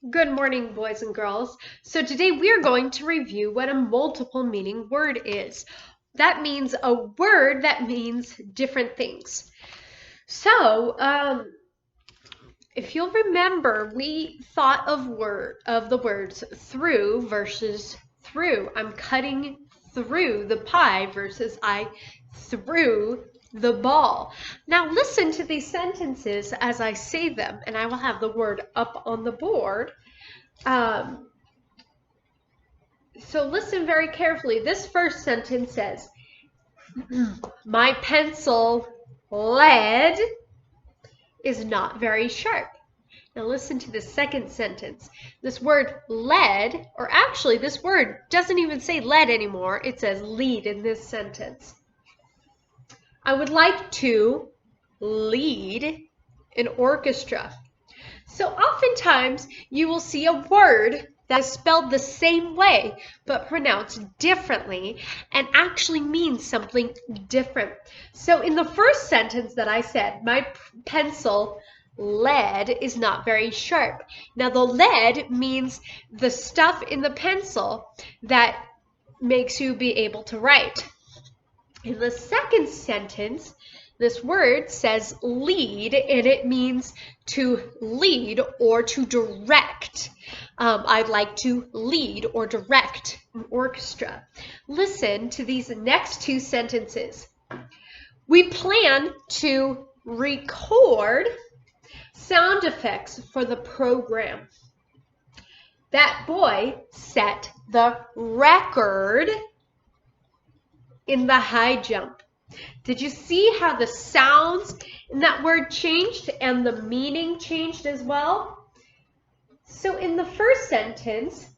Good morning, boys and girls. So today we are going to review what a multiple meaning word is. That means a word that means different things. So, if you'll remember, we thought of the words through versus through. I'm cutting through the pie versus I threw the ball. Now listen to these sentences as I say them, and I will have the word up on the board. Um, so listen very carefully. This first sentence says, my pencil lead is not very sharp. Now listen to the second sentence. This word lead, or actually this word doesn't even say lead anymore. It says lead in this sentence. I would like to lead an orchestra. So oftentimes you will see a word that is spelled the same way but pronounced differently and actually means something different. So in the first sentence that I said, my pencil lead is not very sharp. Now the lead means the stuff in the pencil that makes you be able to write. In the second sentence, this word says lead, and it means to lead or to direct. I'd like to lead or direct an orchestra. Listen to these next two sentences. We plan to record sound effects for the program. That boy set the record in the high jump. Did you see how the sounds in that word changed and the meaning changed as well? So in the first sentence,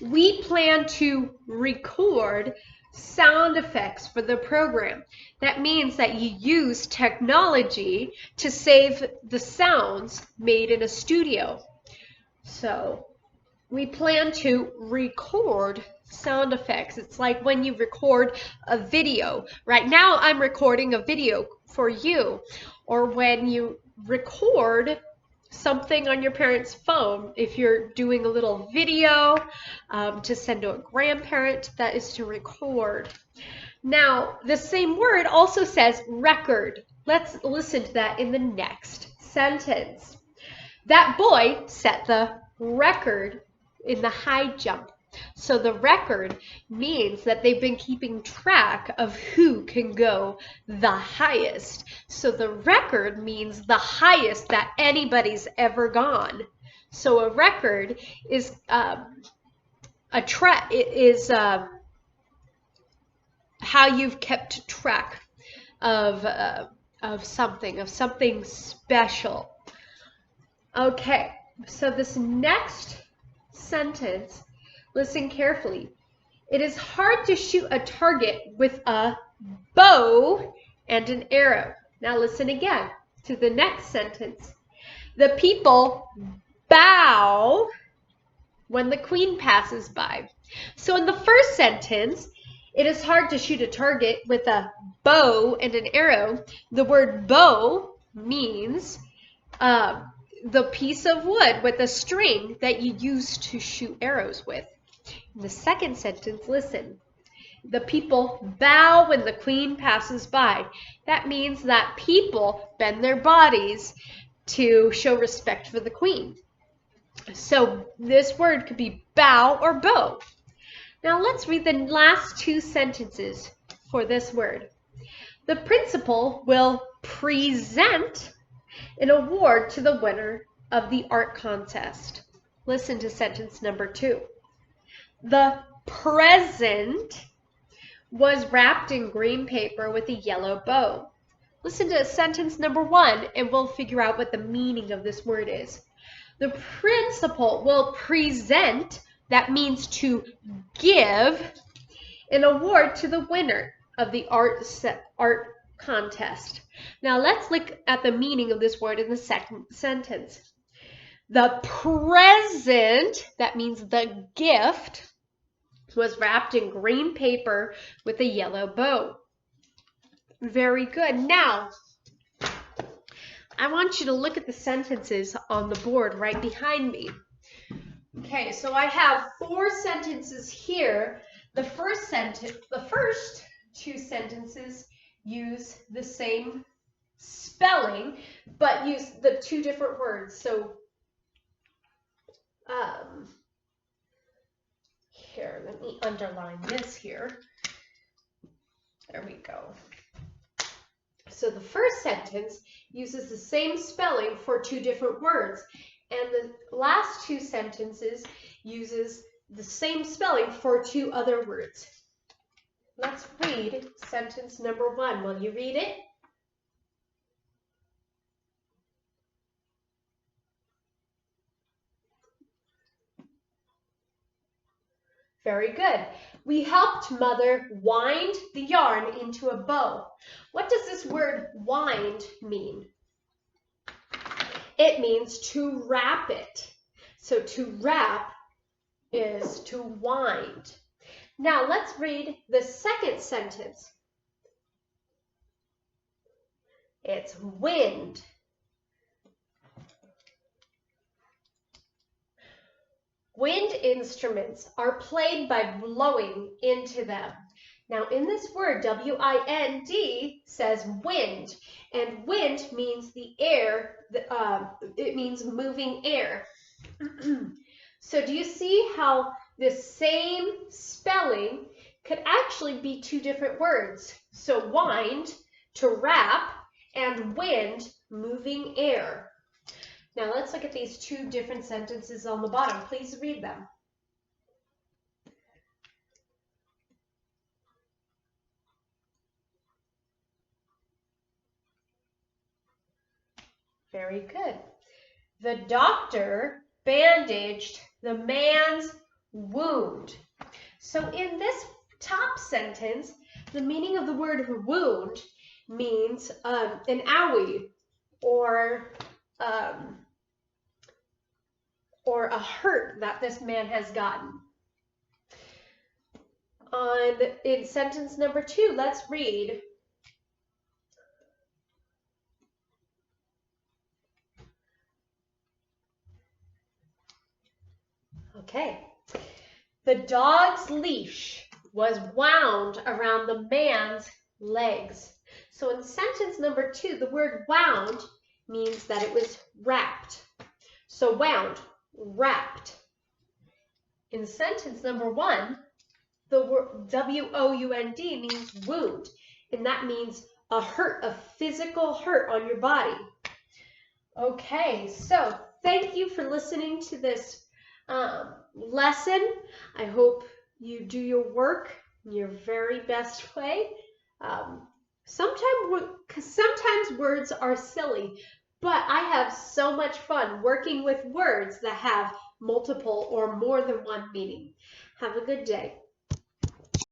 we plan to record sound effects for the program. That means that you use technology to save the sounds made in a studio. So we plan to record sound effects. It's like when you record a video. Right now I'm recording a video for you. Or when you record something on your parent's phone, if you're doing a little video to send to a grandparent, that is to record. Now, the same word also says record. Let's listen to that in the next sentence. That boy set the record in the high jump. So the record means that they've been keeping track of who can go the highest. So the record means the highest that anybody's ever gone. So a record is how you've kept track of something special. Okay, so this next sentence, listen carefully. It is hard to shoot a target with a bow and an arrow. Now listen again to the next sentence. The people bow when the queen passes by. So in the first sentence, it is hard to shoot a target with a bow and an arrow. The word bow means the piece of wood with a string that you use to shoot arrows with. In the second sentence, listen. The people bow when the queen passes by. That means that people bend their bodies to show respect for the queen. So this word could be bow or bow. Now let's read the last two sentences for this word. The principal will present an award to the winner of the art contest. Listen to sentence number 2. The present was wrapped in green paper with a yellow bow. Listen to sentence number 1 and we'll figure out what the meaning of this word is. The principal will present, that means to give, an award to the winner of the art contest. Now let's look at the meaning of this word in the second sentence. The present, that means the gift, was wrapped in green paper with a yellow bow. Very good. Now, I want you to look at the sentences on the board right behind me. Okay, so I have 4 sentences here. The first two sentences use the same spelling, but use the 2 different words. So, here, let me underline this here. There we go. So the first sentence uses the same spelling for 2 different words, and the last 2 sentences uses the same spelling for 2 other words. Let's read sentence number 1. Will you read it? Very good. We helped Mother wind the yarn into a bow. What does this word wind mean? It means to wrap it. So to wrap is to wind. Now let's read the second sentence. It's wind. Wind instruments are played by blowing into them. Now in this word, W-I-N-D says wind, and wind means the air, it means moving air. So do you see how the same spelling could actually be 2 different words? So wind, to wrap, and wind, moving air. Now let's look at these 2 different sentences on the bottom. Please read them. Very good. The doctor bandaged the man's wound. So in this top sentence, the meaning of the word wound means an owie or a hurt that this man has gotten. In sentence number 2, let's read. Okay. The dog's leash was wound around the man's legs. So in sentence number 2, the word wound means that it was wrapped. So wound, wrapped. In sentence number 1, the word W-O-U-N-D means wound, and that means a hurt, a physical hurt on your body. Okay, so thank you for listening to this lesson. I hope you do your work in your very best way. Sometimes words are silly, but I have so much fun working with words that have multiple or more than one meaning. Have a good day.